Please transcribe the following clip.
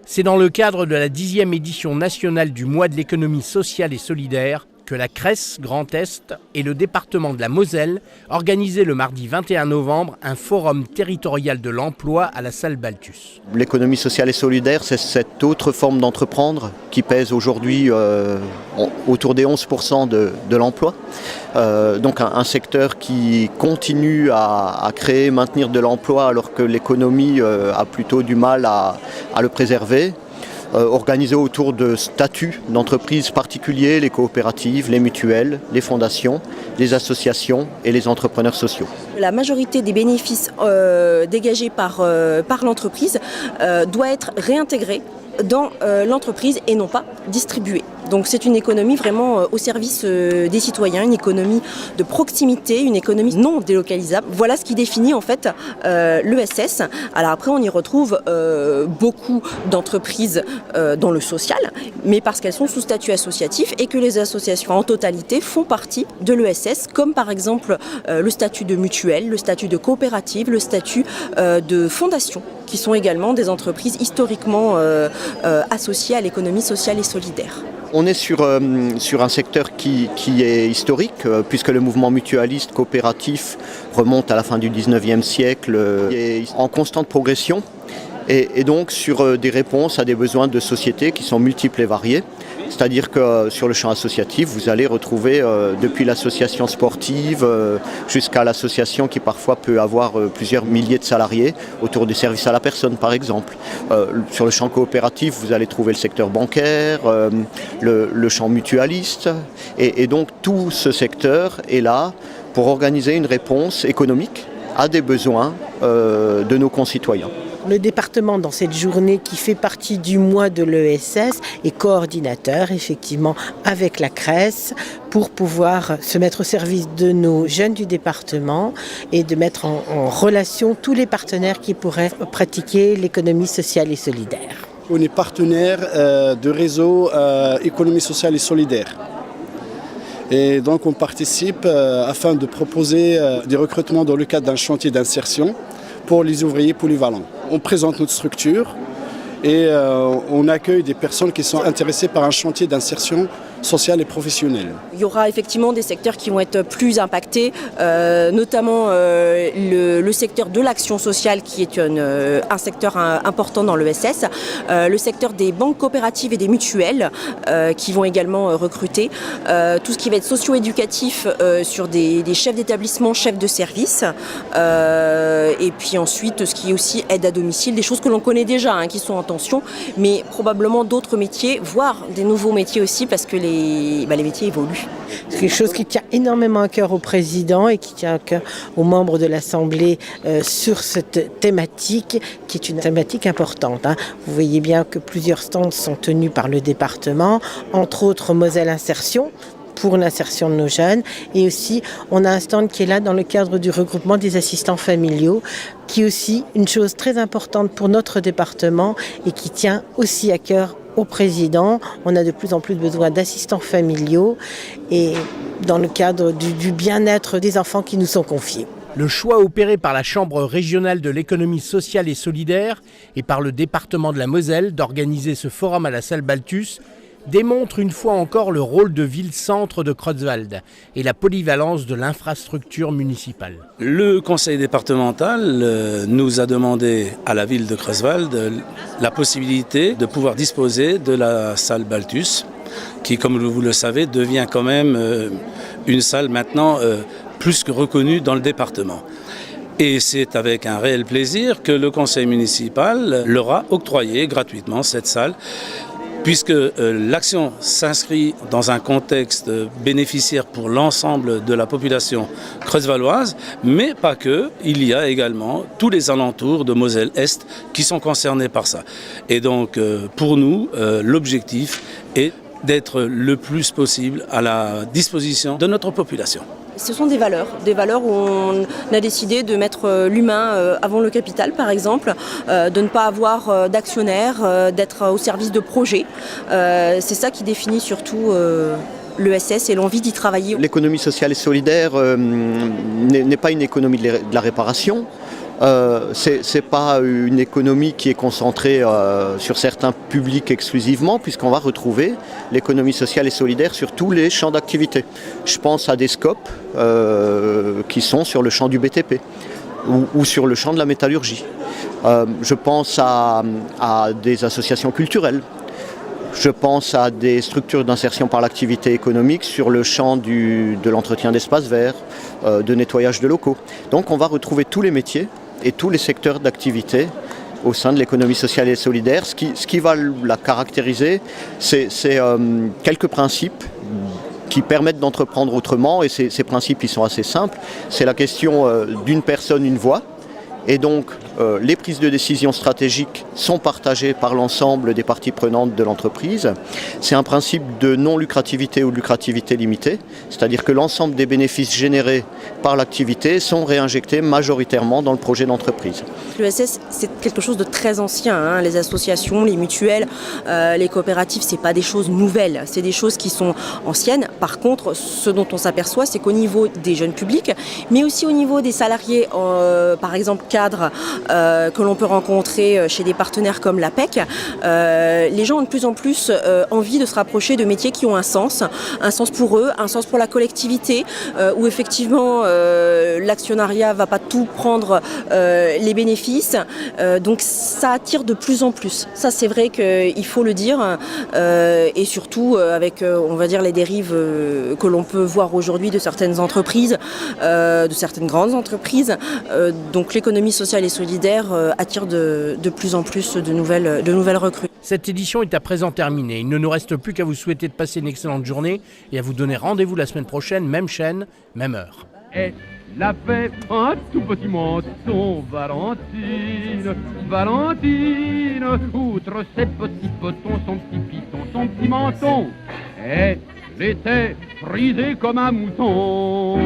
C'est dans le cadre de la 10e édition nationale du mois de l'économie sociale et solidaire que la CRES Grand Est et le département de la Moselle organisaient le mardi 21 novembre un forum territorial de l'emploi à la salle Balthus. L'économie sociale et solidaire, c'est cette autre forme d'entreprendre qui pèse aujourd'hui autour des 11% de l'emploi. Donc un secteur qui continue à créer, maintenir de l'emploi alors que l'économie a plutôt du mal à le préserver. Organisé autour de statuts d'entreprises particuliers, les coopératives, les mutuelles, les fondations, les associations et les entrepreneurs sociaux. La majorité des bénéfices dégagés par l'entreprise doit être réintégrée dans l'entreprise et non pas distribuée. Donc c'est une économie vraiment au service des citoyens, une économie de proximité, une économie non délocalisable. Voilà ce qui définit en fait l'ESS. Alors après on y retrouve beaucoup d'entreprises dans le social, mais parce qu'elles sont sous statut associatif et que les associations en totalité font partie de l'ESS, comme par exemple le statut de mutuelle, le statut de coopérative, le statut de fondation, qui sont également des entreprises historiquement associées à l'économie sociale et solidaire. On est sur un secteur qui est historique, puisque le mouvement mutualiste coopératif remonte à la fin du 19e siècle, est en constante progression, et donc sur des réponses à des besoins de société qui sont multiples et variés. C'est-à-dire que sur le champ associatif, vous allez retrouver depuis l'association sportive jusqu'à l'association qui parfois peut avoir plusieurs milliers de salariés autour des services à la personne par exemple. Sur le champ coopératif, vous allez trouver le secteur bancaire, le champ mutualiste et donc tout ce secteur est là pour organiser une réponse économique à des besoins de nos concitoyens. Le département, dans cette journée qui fait partie du mois de l'ESS, est coordinateur effectivement avec la CRES pour pouvoir se mettre au service de nos jeunes du département et de mettre en relation tous les partenaires qui pourraient pratiquer l'économie sociale et solidaire. On est partenaire de réseau économie sociale et solidaire. Et donc on participe afin de proposer des recrutements dans le cadre d'un chantier d'insertion pour les ouvriers polyvalents. On présente notre structure et on accueille des personnes qui sont intéressées par un chantier d'insertion sociale et professionnelle. Il y aura effectivement des secteurs qui vont être plus impactés, notamment le secteur de l'action sociale qui est un secteur important dans l'ESS, le secteur des banques coopératives et des mutuelles qui vont également recruter, tout ce qui va être socio-éducatif sur des chefs d'établissement, chefs de service, et puis ensuite ce qui est aussi aide à domicile, des choses que l'on connaît déjà, qui sont en tension, mais probablement d'autres métiers, voire des nouveaux métiers aussi parce que les métiers évoluent. C'est quelque chose qui tient énormément à cœur au président et qui tient à cœur aux membres de l'Assemblée sur cette thématique qui est une thématique importante. Vous voyez bien que plusieurs stands sont tenus par le département, entre autres Moselle Insertion, pour l'insertion de nos jeunes. Et aussi, on a un stand qui est là dans le cadre du regroupement des assistants familiaux, qui est aussi une chose très importante pour notre département et qui tient aussi à cœur au président. On a de plus en plus besoin d'assistants familiaux et dans le cadre du bien-être des enfants qui nous sont confiés. Le choix opéré par la Chambre régionale de l'économie sociale et solidaire et par le département de la Moselle d'organiser ce forum à la salle Balthus démontre une fois encore le rôle de ville-centre de Creutzwald et la polyvalence de l'infrastructure municipale. Le conseil départemental nous a demandé à la ville de Creutzwald la possibilité de pouvoir disposer de la salle Balthus, qui, comme vous le savez, devient quand même une salle maintenant plus que reconnue dans le département. Et c'est avec un réel plaisir que le conseil municipal leur a octroyé gratuitement cette salle, puisque l'action s'inscrit dans un contexte bénéficiaire pour l'ensemble de la population creutzwalloise, mais pas que, il y a également tous les alentours de Moselle-Est qui sont concernés par ça. Et donc pour nous, l'objectif est d'être le plus possible à la disposition de notre population. Ce sont des valeurs où on a décidé de mettre l'humain avant le capital, par exemple, de ne pas avoir d'actionnaires, d'être au service de projets. C'est ça qui définit surtout l'ESS et l'envie d'y travailler. L'économie sociale et solidaire n'est pas une économie de la réparation. C'est pas une économie qui est concentrée sur certains publics exclusivement, puisqu'on va retrouver l'économie sociale et solidaire sur tous les champs d'activité. Je pense à des scopes qui sont sur le champ du BTP ou sur le champ de la métallurgie. Je pense à des associations culturelles. Je pense à des structures d'insertion par l'activité économique sur le champ de l'entretien d'espaces verts, de nettoyage de locaux. Donc on va retrouver tous les métiers et tous les secteurs d'activité au sein de l'économie sociale et solidaire. Ce qui va la caractériser, c'est quelques principes qui permettent d'entreprendre autrement, et ces principes ils sont assez simples. C'est la question d'une personne, une voix. Et donc, les prises de décision stratégiques sont partagées par l'ensemble des parties prenantes de l'entreprise. C'est un principe de non-lucrativité ou de lucrativité limitée, c'est-à-dire que l'ensemble des bénéfices générés par l'activité sont réinjectés majoritairement dans le projet d'entreprise. L'ESS, c'est quelque chose de très ancien, hein. Les associations, les mutuelles, les coopératives, c'est pas des choses nouvelles, c'est des choses qui sont anciennes. Par contre, ce dont on s'aperçoit, c'est qu'au niveau des jeunes publics, mais aussi au niveau des salariés, par exemple cadres, que l'on peut rencontrer chez des partenaires comme l'APEC, les gens ont de plus en plus envie de se rapprocher de métiers qui ont un sens pour eux, un sens pour la collectivité, où effectivement l'actionnariat va pas tout prendre les bénéfices, donc ça attire de plus en plus. Ça c'est vrai qu'il faut le dire, et surtout avec on va dire les dérives que l'on peut voir aujourd'hui de certaines entreprises, de certaines grandes entreprises, donc l'économie sociale et solidaire attire de plus en plus de nouvelles recrues. Cette édition est à présent terminée. Il ne nous reste plus qu'à vous souhaiter de passer une excellente journée et à vous donner rendez-vous la semaine prochaine, même chaîne, même heure. Elle a fait un tout petit menton, Valentine, outre ses petits potons, son petit piston, son petit menton, elle était frisée comme un mouton.